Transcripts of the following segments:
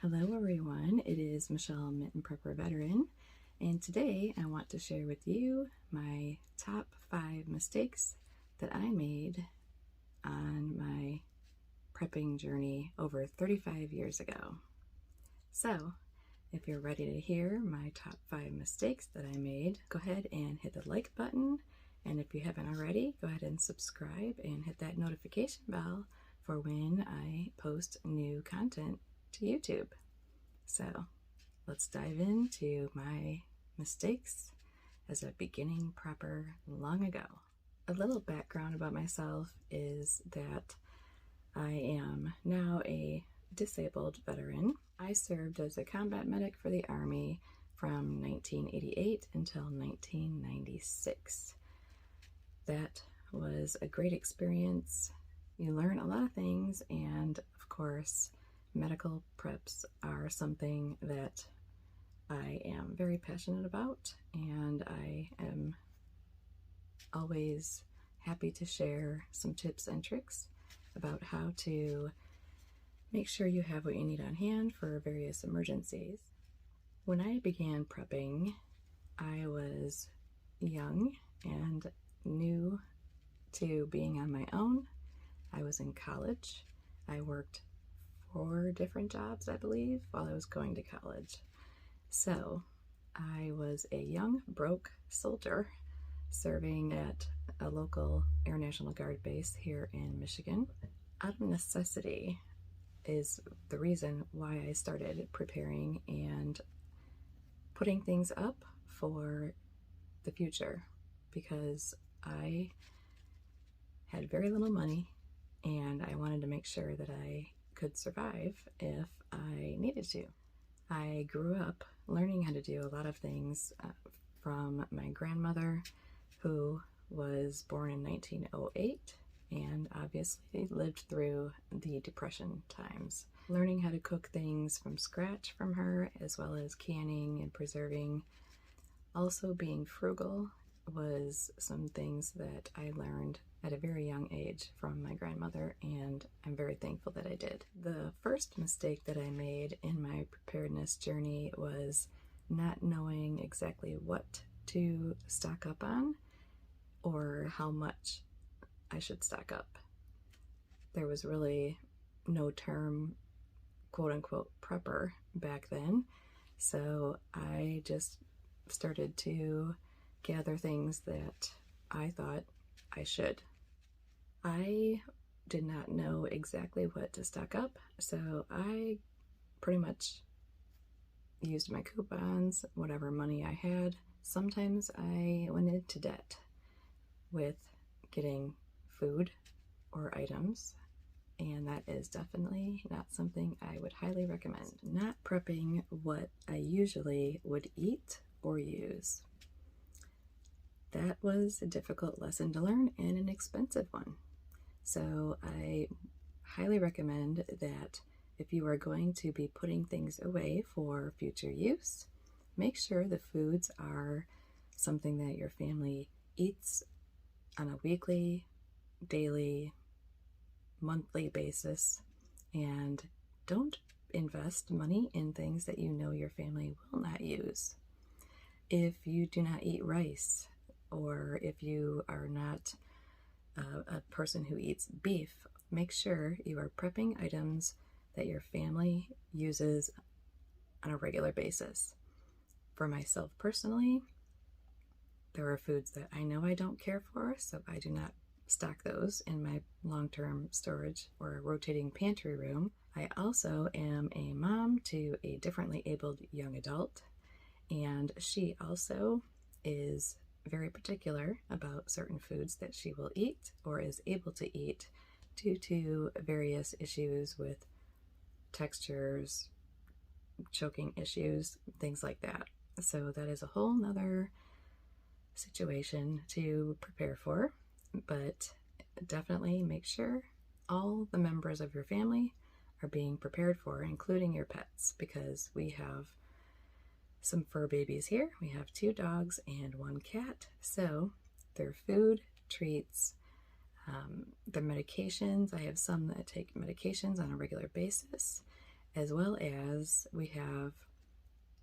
Hello everyone, it is Michelle Mitten Prepper Veteran, and today I want to share with you my top 5 mistakes that I made on my prepping journey over 35 years ago. So, if you're ready to hear my top 5 mistakes that I made, go ahead and hit the like button, and if you haven't already, go ahead and subscribe and hit that notification bell for when I post new content to YouTube. So let's dive into my mistakes as a beginning prepper long ago. A little background about myself is that I am now a disabled veteran. I served as a combat medic for the Army from 1988 until 1996. That was a great experience. You learn a lot of things, and of course, medical preps are something that I am very passionate about, and I am always happy to share some tips and tricks about how to make sure you have what you need on hand for various emergencies. When I began prepping, I was young and new to being on my own. I was in college. I worked 4 different jobs, I believe, while I was going to college. So I was a young, broke soldier serving at a local Air National Guard base here in Michigan. Out of necessity is the reason why I started preparing and putting things up for the future, because I had very little money and I wanted to make sure that I could survive if I needed to. I grew up learning how to do a lot of things from my grandmother, who was born in 1908 and obviously lived through the Depression times. Learning how to cook things from scratch from her, as well as canning and preserving. Also being frugal was some things that I learned at a very young age from my grandmother, and I'm very thankful that I did. The first mistake that I made in my preparedness journey was not knowing exactly what to stock up on or how much I should stock up. There was really no term quote-unquote prepper back then, so I just started to gather things that I thought I should. I did not know exactly what to stock up, so I pretty much used my coupons, whatever money I had. Sometimes I went into debt with getting food or items, and that is definitely not something I would highly recommend. Not prepping what I usually would eat or use. That was a difficult lesson to learn and an expensive one. So I highly recommend that if you are going to be putting things away for future use, make sure the foods are something that your family eats on a weekly, daily, monthly basis, and don't invest money in things that you know your family will not use. If you do not eat rice, or if you are not a person who eats beef, make sure you are prepping items that your family uses on a regular basis. For myself personally, there are foods that I know I don't care for, so I do not stock those in my long-term storage or rotating pantry room. I also am a mom to a differently abled young adult, and she also is very particular about certain foods that she will eat or is able to eat due to various issues with textures, choking issues, things like that. So that is a whole nother situation to prepare for, but definitely make sure all the members of your family are being prepared for, including your pets, because we have some fur babies here. We have 2 dogs and 1 cat, so their food, treats, their medications. I have some that take medications on a regular basis, as well as we have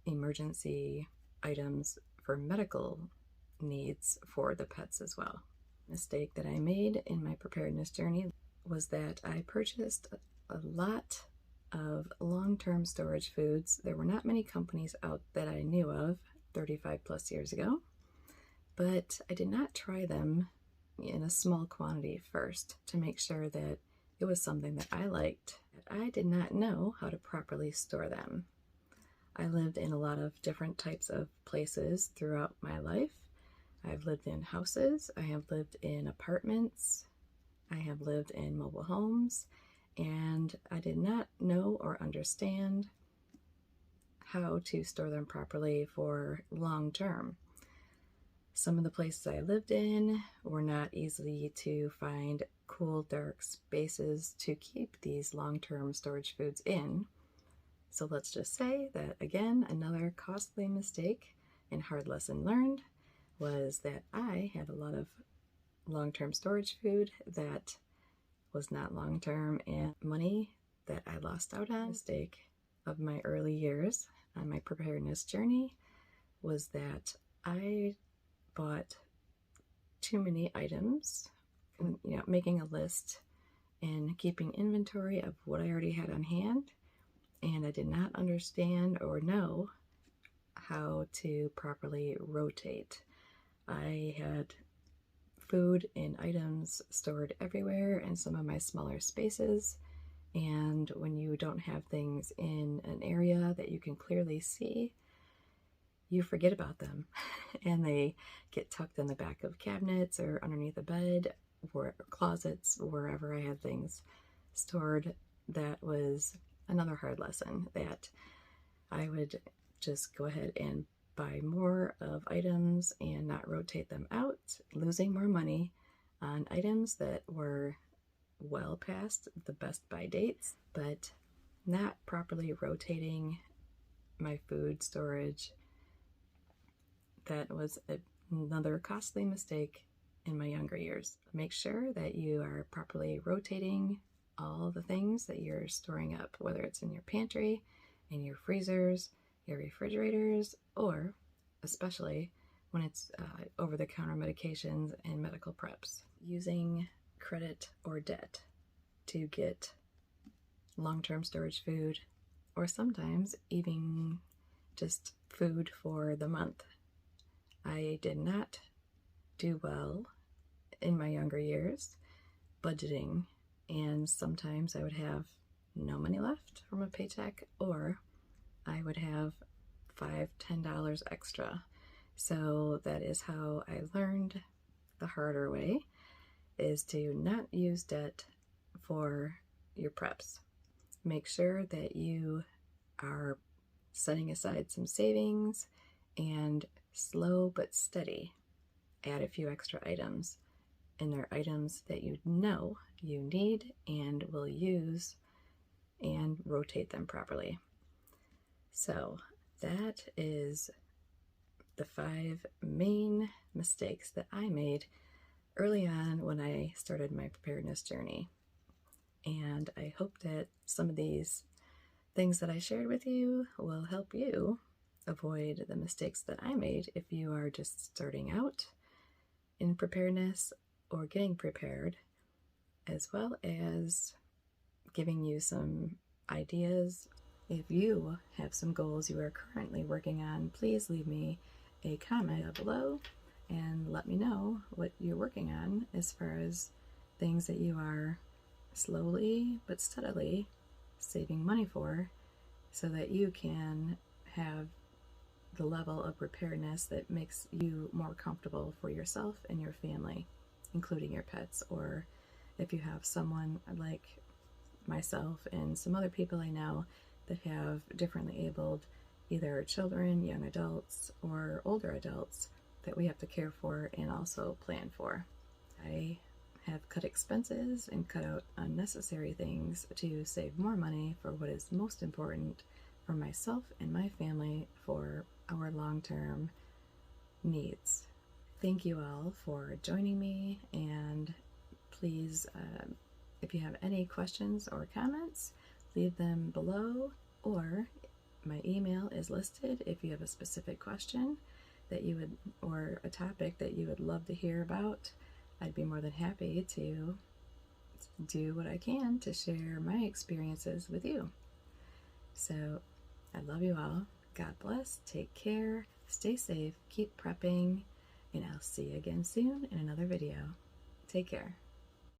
emergency items for medical needs for the pets as well. Mistake that I made in my preparedness journey was that I purchased a lot of long-term storage foods. There were not many companies out that I knew of 35 plus years ago, but I did not try them in a small quantity first to make sure that it was something that I liked. I did not know how to properly store them. I lived in a lot of different types of places throughout my life. I've lived in houses, I have lived in apartments, I have lived in mobile homes, and I did not know or understand how to store them properly for long term. Some of the places I lived in were not easy to find cool, dark spaces to keep these long-term storage foods in. So let's just say that, again, another costly mistake and hard lesson learned was that I had a lot of long-term storage food that was not long-term, and money that I lost out on. Mistake of my early years on my preparedness journey was that I bought too many items, making a list and keeping inventory of what I already had on hand, and I did not understand or know how to properly rotate. I had food and items stored everywhere in some of my smaller spaces, and when you don't have things in an area that you can clearly see, you forget about them and they get tucked in the back of cabinets or underneath the bed or closets, wherever I had things stored. That was another hard lesson, that I would just go ahead and buy more of items and not rotate them out, losing more money on items that were well past the best buy dates, but not properly rotating my food storage. That was another costly mistake in my younger years. Make sure that you are properly rotating all the things that you're storing up, whether it's in your pantry, in your freezers, your refrigerators, or especially when it's over-the-counter medications and medical preps. Using credit or debt to get long-term storage food, or sometimes even just food for the month. I did not do well in my younger years budgeting, and sometimes I would have no money left from a paycheck, or I would have $5, $10 extra. So that is how I learned the harder way, is to not use debt for your preps. Make sure that you are setting aside some savings and slow but steady add a few extra items. And they're items that you know you need and will use, and rotate them properly. So that is the 5 main mistakes that I made early on when I started my preparedness journey. And I hope that some of these things that I shared with you will help you avoid the mistakes that I made if you are just starting out in preparedness or getting prepared, as well as giving you some ideas. If you have some goals you are currently working on, please leave me a comment below and let me know what you're working on as far as things that you are slowly but steadily saving money for, so that you can have the level of preparedness that makes you more comfortable for yourself and your family, including your pets, or if you have someone like myself and some other people I know that have differently abled either children, young adults, or older adults that we have to care for and also plan for. I have cut expenses and cut out unnecessary things to save more money for what is most important for myself and my family for our long-term needs. Thank you all for joining me, and please, if you have any questions or comments, leave them below, or my email is listed if you have a specific question that you would, or a topic that you would love to hear about. I'd be more than happy to do what I can to share my experiences with you. So I love you all. God bless. Take care. Stay safe. Keep prepping. And I'll see you again soon in another video. Take care.